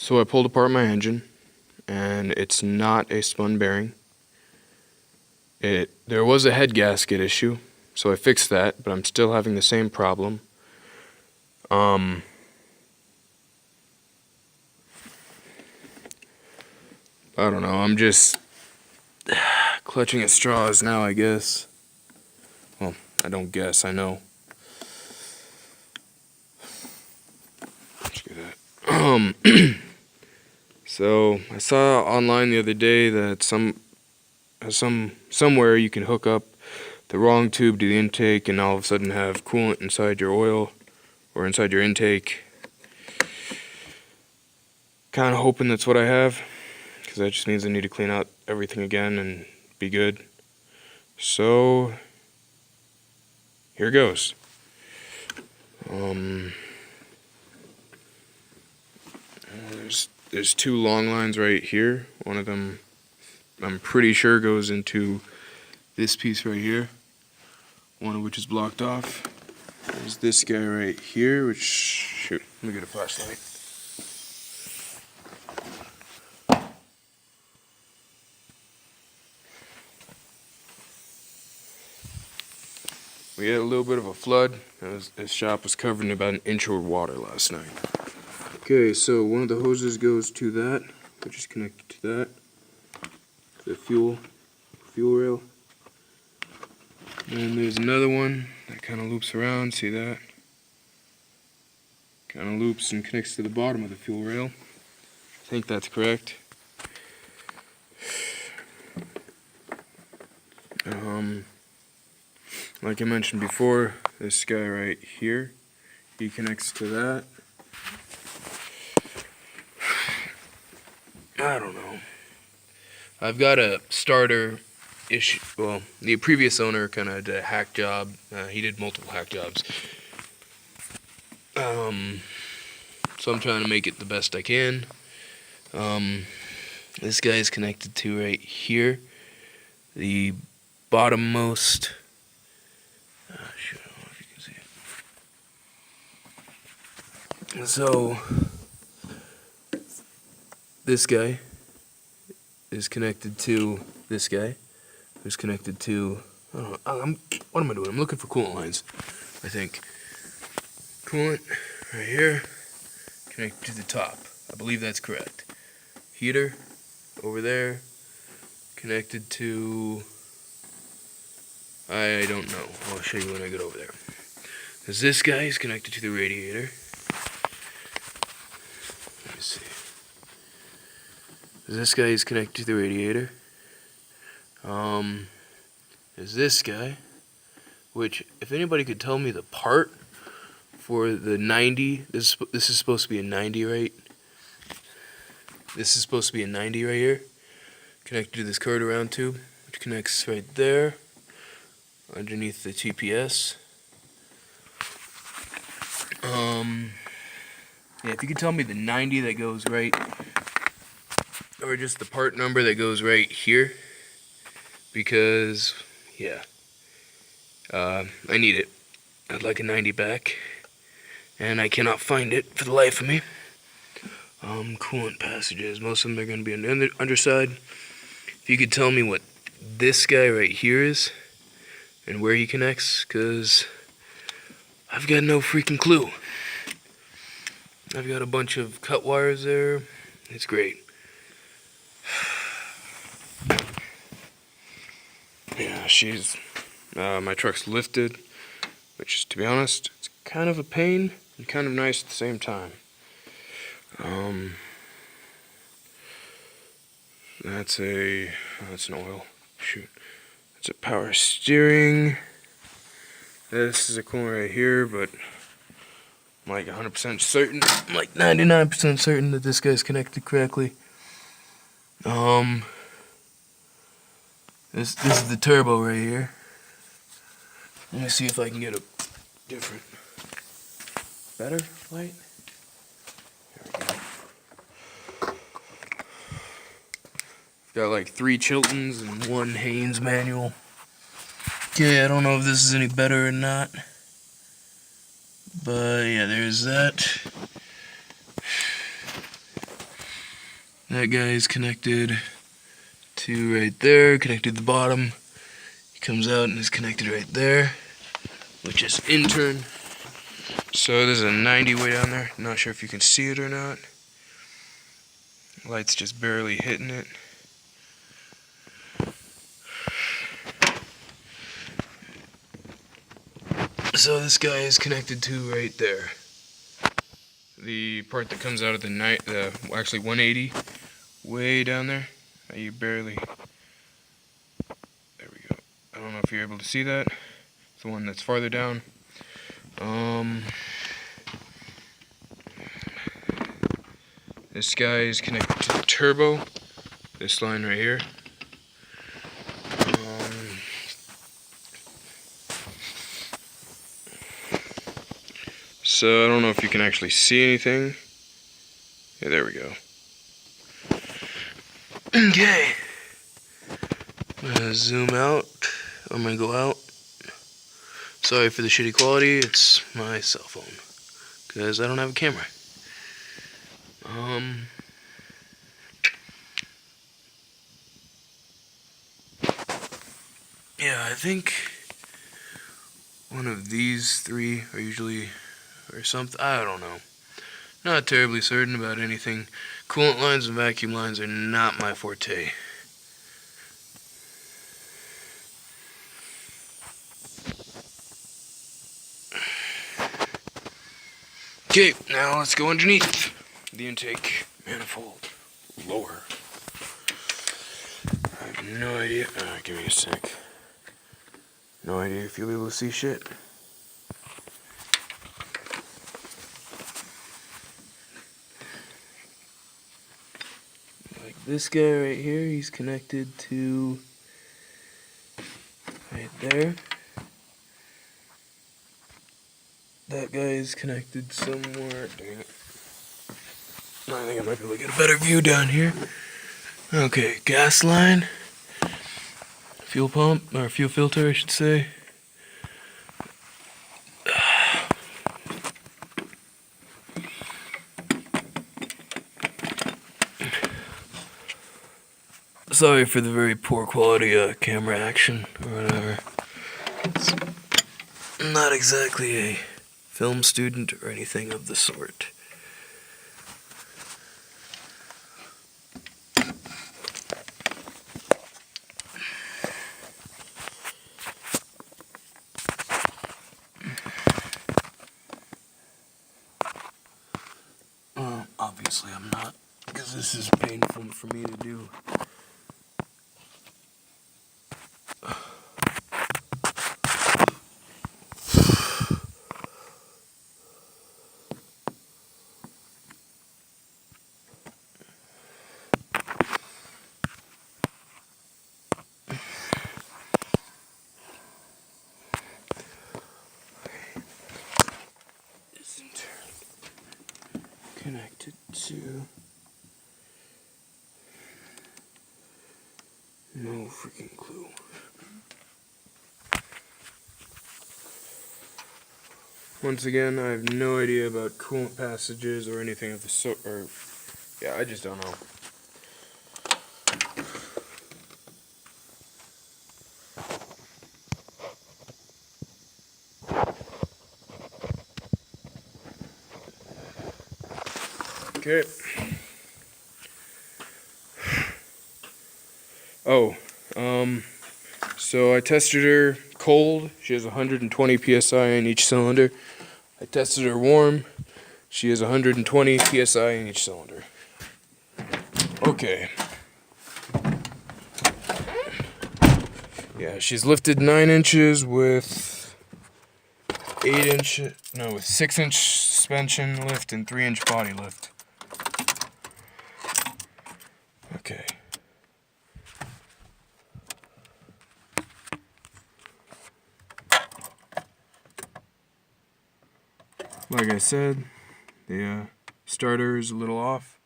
So I pulled apart my engine, and it's not a spun bearing. There was a head gasket issue, so I fixed that, but I'm still having the same problem. I don't know, I'm just clutching at straws now, I guess. Well, I don't guess, I know. Let's get that. So I saw online the other day that somewhere you can hook up the wrong tube to the intake and all of a sudden have coolant inside your oil or inside your intake. Kind of hoping that's what I have, because that just means I need to clean out everything again and be good. So here goes. There's two long lines right here. One of them I'm pretty sure goes into this piece right here, one of which is blocked off. There's this guy right here, which, shoot, let me get a flashlight. We had a little bit of a flood. This shop was covered in about an inch of water last night. Okay, so one of the hoses goes to that, which is connected to that, the fuel rail. And there's another one that kind of loops around, see that? Kind of loops and connects to the bottom of the fuel rail. I think that's correct. Like I mentioned before, this guy right here, he connects to that. I don't know. I've got a starter issue. Well, the previous owner kind of did a hack job. He did multiple hack jobs. So I'm trying to make it the best I can. This guy is connected to right here. The bottommost. Shoot, I don't know if you can see it. So this guy is connected to this guy, who's connected to, I don't know, what am I doing? I'm looking for coolant lines, I think. Coolant, right here, connected to the top. I believe that's correct. Heater, over there, connected to, I don't know. I'll show you when I get over there. Because this guy is connected to the radiator. Let me see. This guy is connected to the radiator. There's this guy, which, if anybody could tell me the part for the 90, this is supposed to be a 90, right? This is supposed to be a 90 right here, connected to this curved around tube, which connects right there, underneath the TPS. Yeah, if you could tell me the 90 that goes right, or just the part number that goes right here, because, yeah, I need it. I'd like a 90 back, and I cannot find it for the life of me. Coolant passages, most of them are going to be on the underside. If you could tell me what this guy right here is, and where he connects, because I've got no freaking clue. I've got a bunch of cut wires there. It's great. Yeah, my truck's lifted, which, to be honest, it's kind of a pain and kind of nice at the same time. That's an oil. Shoot. That's a power steering. This is a coolant right here, but I'm like 100% certain, I'm like 99% certain that this guy's connected correctly. This is the turbo right here. Let me see if I can get a different, better light. There we go. Got like 3 Chiltons and 1 Haynes manual. Okay, I don't know if this is any better or not. But yeah, there's that. That guy is connected to right there, connected to the bottom. He comes out and is connected right there, which is intern. So there's a 90 way down there. Not sure if you can see it or not. Light's just barely hitting it. So this guy is connected to right there. The part that comes out of the actually 180 way down there. You barely. There we go. I don't know if you're able to see that. It's the one that's farther down. This guy is connected to the turbo. This line right here. So I don't know if you can actually see anything. Yeah, there we go. Okay. I'm gonna zoom out. I'm gonna go out. Sorry for the shitty quality. It's my cell phone because I don't have a camera. Yeah, I think one of these three are usually, or something, I don't know. Not terribly certain about anything. Coolant lines and vacuum lines are not my forte. Okay, now let's go underneath the intake manifold lower. I have no idea. Give me a sec. No idea if you'll be able to see shit. Like this guy right here, he's connected to right there. That guy is connected somewhere. Dang it. I think I might be able to get a better view down here. Okay, gas line. Fuel pump, or fuel filter, I should say. Sorry for the very poor quality camera action, or whatever. It's not exactly a film student or anything of the sort. Obviously I'm not, because this is painful for me to do. This in turn connected to no freaking clue. Once again, I have no idea about coolant passages or anything of the sort. Or yeah, I just don't know. Okay. Oh, so I tested her cold. She has 120 psi in each cylinder. I tested her warm. She has 120 psi in each cylinder. Okay. Yeah, she's lifted 9 inches with 6-inch suspension lift and 3-inch body lift. Okay. Like I said, the starter is a little off.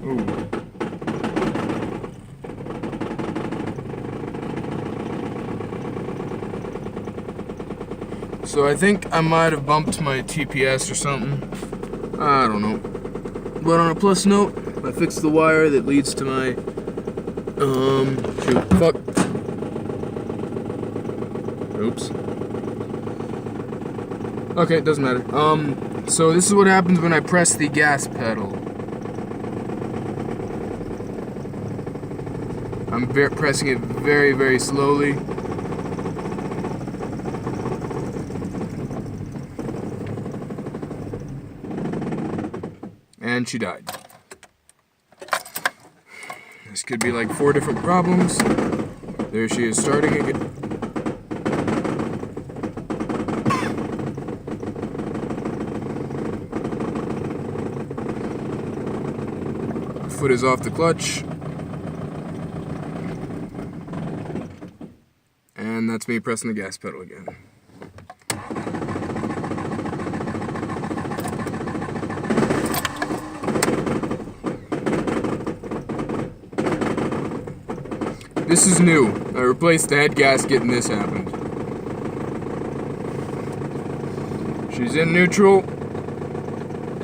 Ooh. So I think I might have bumped my TPS or something. I don't know. But on a plus note, I fixed the wire that leads to my shoot, fuck. Oops. Okay, it doesn't matter. So this is what happens when I press the gas pedal. I'm pressing it very, very slowly. And she died. This could be like 4 different problems. There she is starting again. Foot is off the clutch. And that's me pressing the gas pedal again. This is new. I replaced the head gasket and this happened. She's in neutral.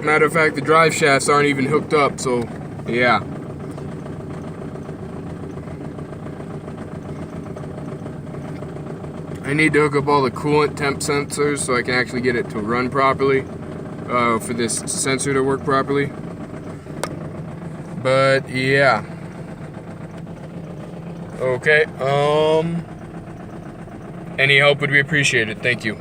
Matter of fact, the drive shafts aren't even hooked up, so yeah. I need to hook up all the coolant temp sensors so I can actually get it to run properly, for this sensor to work properly. But yeah. Okay, any help would be appreciated. Thank you.